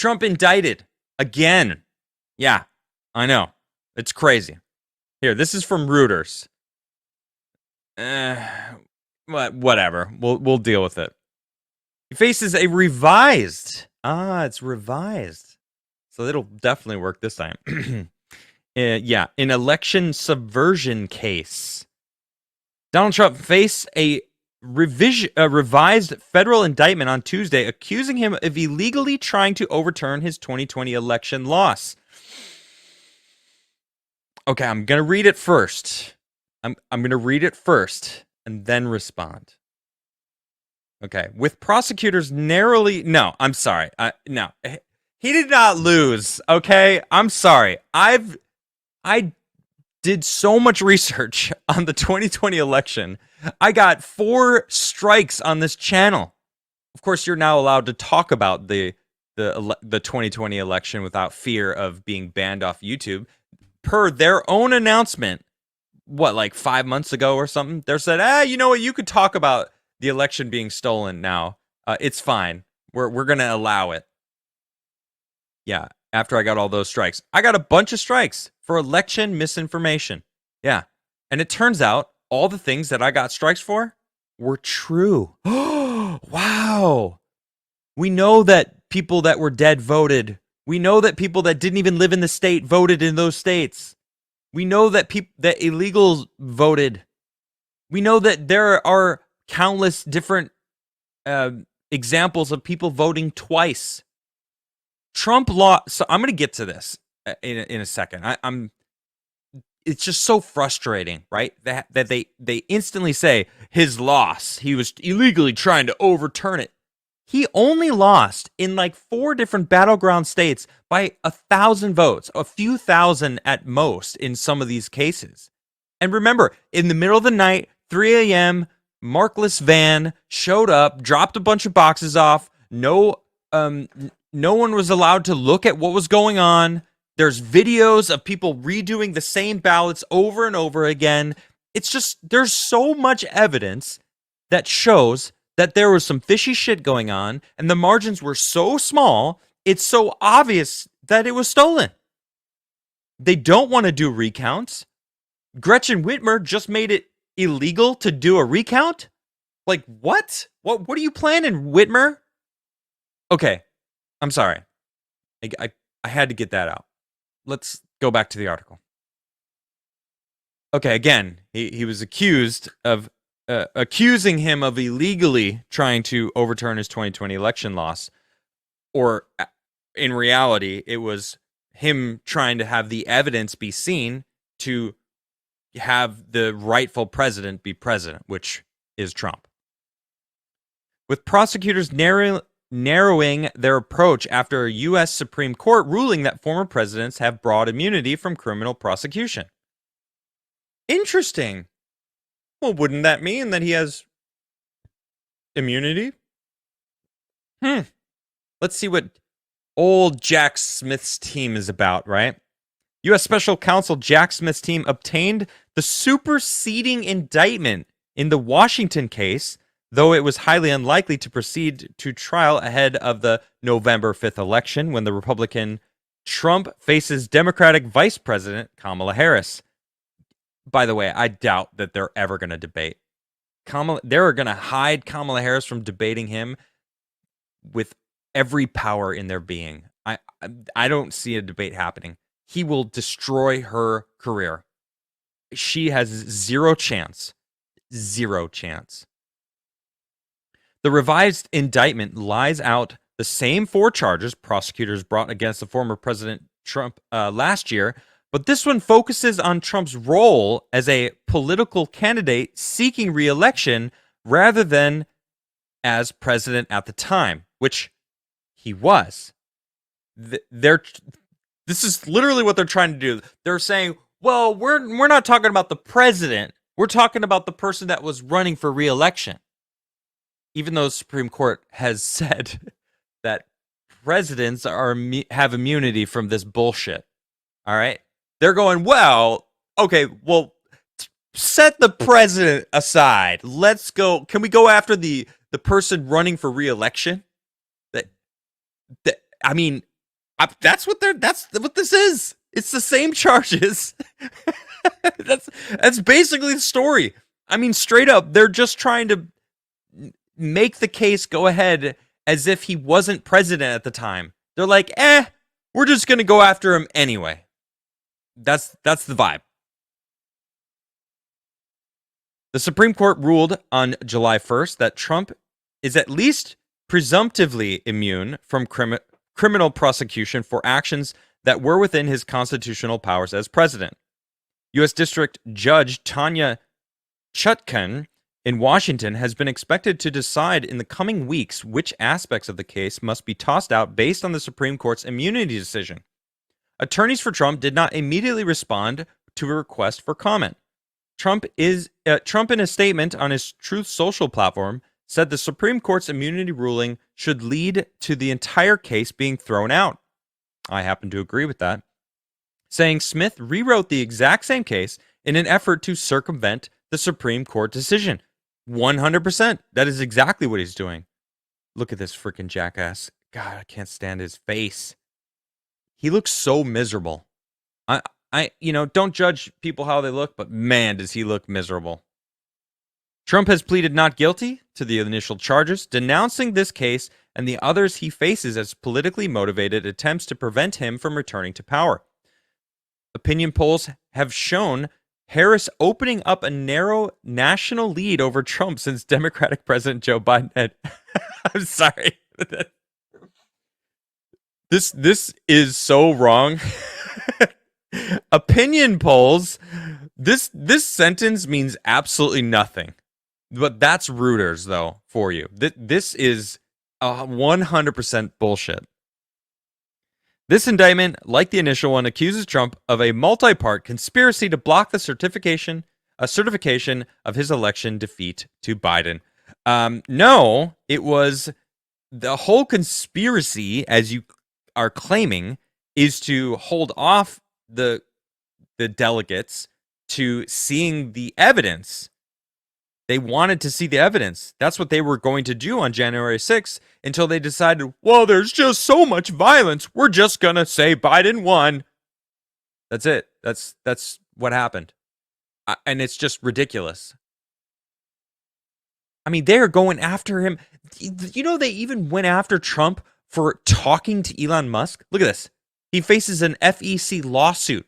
Trump indicted again. Yeah, I know. It's crazy. Here, this is from Reuters. Whatever. We'll deal with it. He faces a revised. It's revised. So it'll definitely work this time. Yeah, an election subversion case. Donald Trump faced a revised federal indictment on Tuesday, accusing him of illegally trying to overturn his 2020 election loss. Okay, I'm gonna read it first. I'm gonna read it first and then respond. Okay, with prosecutors narrowly. No, I'm sorry. No, he did not lose. Okay, I'm sorry. I did so much research on the 2020 election. I got 4 strikes on this channel. Of course, you're now allowed to talk about the 2020 election without fear of being banned off YouTube. Per their own announcement, like 5 months ago or something, they said, you know what, you could talk about the election being stolen now. It's fine. We're gonna allow it. Yeah, after I got all those strikes. I got a bunch of strikes for election misinformation. Yeah. And it turns out all the things that I got strikes for were true. Wow. We know that people that were dead voted. We know that people that didn't even live in the state voted in those states. We know that that illegals voted. We know that there are countless different examples of people voting twice. Trump lost. So I'm going to get to this in a second. It's just so frustrating, right? That they instantly say his loss. He was illegally trying to overturn it. He only lost in like 4 different battleground states by 1,000 votes, a few thousand at most in some of these cases. And remember, in the middle of the night, 3 a.m., markless van showed up, dropped a bunch of boxes off. No one was allowed to look at what was going on. There's videos of people redoing the same ballots over and over again. It's just, there's so much evidence that shows that there was some fishy shit going on, and the margins were so small, it's so obvious that it was stolen. They don't want to do recounts. Gretchen Whitmer just made it illegal to do a recount? Like, what? What are you planning, Whitmer? Okay, I'm sorry. I had to get that out. Let's go back to the article. Okay, again, he was accusing him of illegally trying to overturn his 2020 election loss. Or in reality, it was him trying to have the evidence be seen to have the rightful president be president, which is Trump. With prosecutors narrowing their approach after a U.S. Supreme Court ruling that former presidents have broad immunity from criminal prosecution. Interesting. Well, wouldn't that mean that he has immunity? Let's see what old Jack Smith's team is about, right? U.S. Special Counsel Jack Smith's team obtained the superseding indictment in the Washington case, though it was highly unlikely to proceed to trial ahead of the November 5th election when the Republican Trump faces Democratic Vice President Kamala Harris. By the way, I doubt that they're ever going to debate. They're going to hide Kamala Harris from debating him with every power in their being. I don't see a debate happening. He will destroy her career. She has zero chance. Zero chance. The revised indictment lies out the same 4 charges prosecutors brought against the former President Trump last year, but this one focuses on Trump's role as a political candidate seeking re-election rather than as president at the time, which he was. This is literally what they're trying to do. They're saying, well, we're not talking about the president. We're talking about the person that was running for re-election. Even though the Supreme Court has said that presidents have immunity from this bullshit. All right? They're going, well, okay, well, set the president aside. Let's go. Can we go after the person running for re-election? I mean, That's what this is. It's the same charges. That's basically the story. I mean, straight up, they're just trying to make the case go ahead as if he wasn't president at the time. They're like, we're just gonna go after him anyway. That's the vibe. The Supreme Court ruled on July 1st that Trump is at least presumptively immune from criminal prosecution for actions that were within his constitutional powers as president. U.S. District Judge Tanya Chutkan in Washington has been expected to decide in the coming weeks which aspects of the case must be tossed out based on the Supreme Court's immunity decision. Attorneys for Trump did not immediately respond to a request for comment. Trump in a statement on his Truth Social platform said the Supreme Court's immunity ruling should lead to the entire case being thrown out. I happen to agree with that, saying Smith rewrote the exact same case in an effort to circumvent the Supreme Court decision. 100%. That is exactly what he's doing. Look at this freaking jackass. God, I can't stand his face. He looks so miserable. Don't judge people how they look, but man, does he look miserable. Trump has pleaded not guilty to the initial charges, denouncing this case and the others he faces as politically motivated attempts to prevent him from returning to power. Opinion polls have shown Harris opening up a narrow national lead over Trump since Democratic President Joe Biden had. I'm sorry. This is so wrong. Opinion polls. This sentence means absolutely nothing. But that's Reuters, though, for you. This is 100% bullshit. This indictment, like the initial one, accuses Trump of a multi-part conspiracy to block the certification of his election defeat to Biden. No, it was the whole conspiracy, as you are claiming, is to hold off the delegates to seeing the evidence. They wanted to see the evidence. That's what they were going to do on January 6th until they decided, well, there's just so much violence. We're just going to say Biden won. That's it. That's what happened. And it's just ridiculous. I mean, they're going after him. You know, they even went after Trump for talking to Elon Musk. Look at this. He faces an FEC lawsuit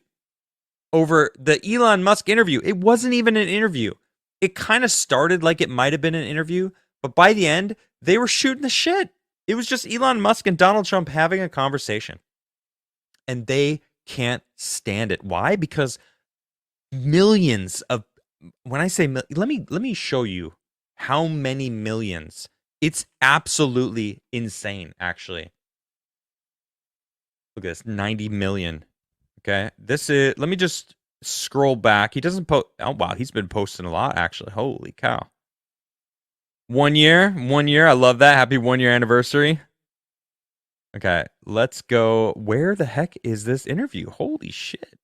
over the Elon Musk interview. It wasn't even an interview. It kind of started like it might have been an interview, but by the end, they were shooting the shit. It was just Elon Musk and Donald Trump having a conversation. And they can't stand it. Why? Because millions of, when I say, let me show you how many millions. It's absolutely insane, actually. Look at this, 90 million. Okay, this is, let me just scroll back. He doesn't post. Oh, wow, he's been posting a lot, actually. Holy cow. 1 year. I love that. Happy 1 year anniversary. Okay, let's go. Where the heck is this interview? Holy shit.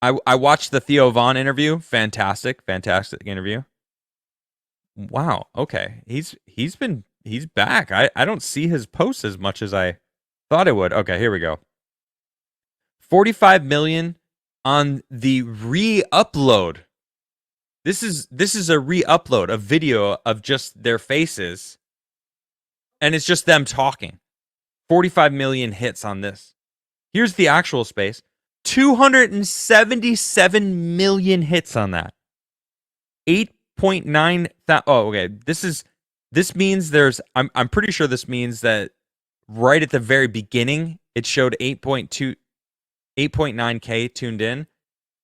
I watched the Theo Von interview. Fantastic interview. Wow. Okay. He's back. I don't see his posts as much as I thought it would. Okay, here we go. 45 million on the re-upload. This is a re-upload, a video of just their faces, and it's just them talking. 45 million hits on this. Here's the actual space. 277 million hits on that. 8.9 oh, okay. This means there's I'm pretty sure this means that right at the very beginning it showed 8.9K tuned in.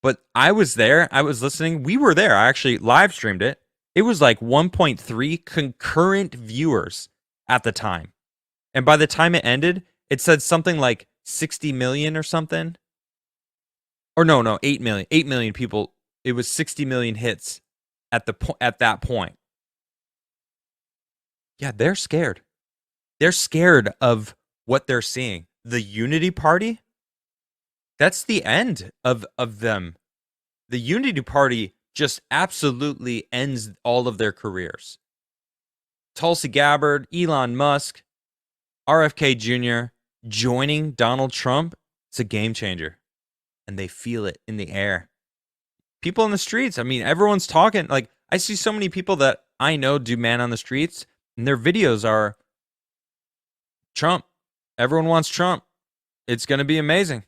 But I was there. I was listening. We were there. I actually live streamed it. It was like 1.3 concurrent viewers at the time. And by the time it ended, it said something like 60 million or something. Or no, 8 million. 8 million people. It was 60 million hits at that point. Yeah, they're scared. They're scared of what they're seeing. The Unity Party? That's the end of them. The Unity Party just absolutely ends all of their careers. Tulsi Gabbard, Elon Musk, RFK Jr. joining Donald Trump, it's a game changer. And they feel it in the air. People in the streets, I mean, everyone's talking. Like, I see so many people that I know do man on the streets, and their videos are Trump. Everyone wants Trump. It's going to be amazing.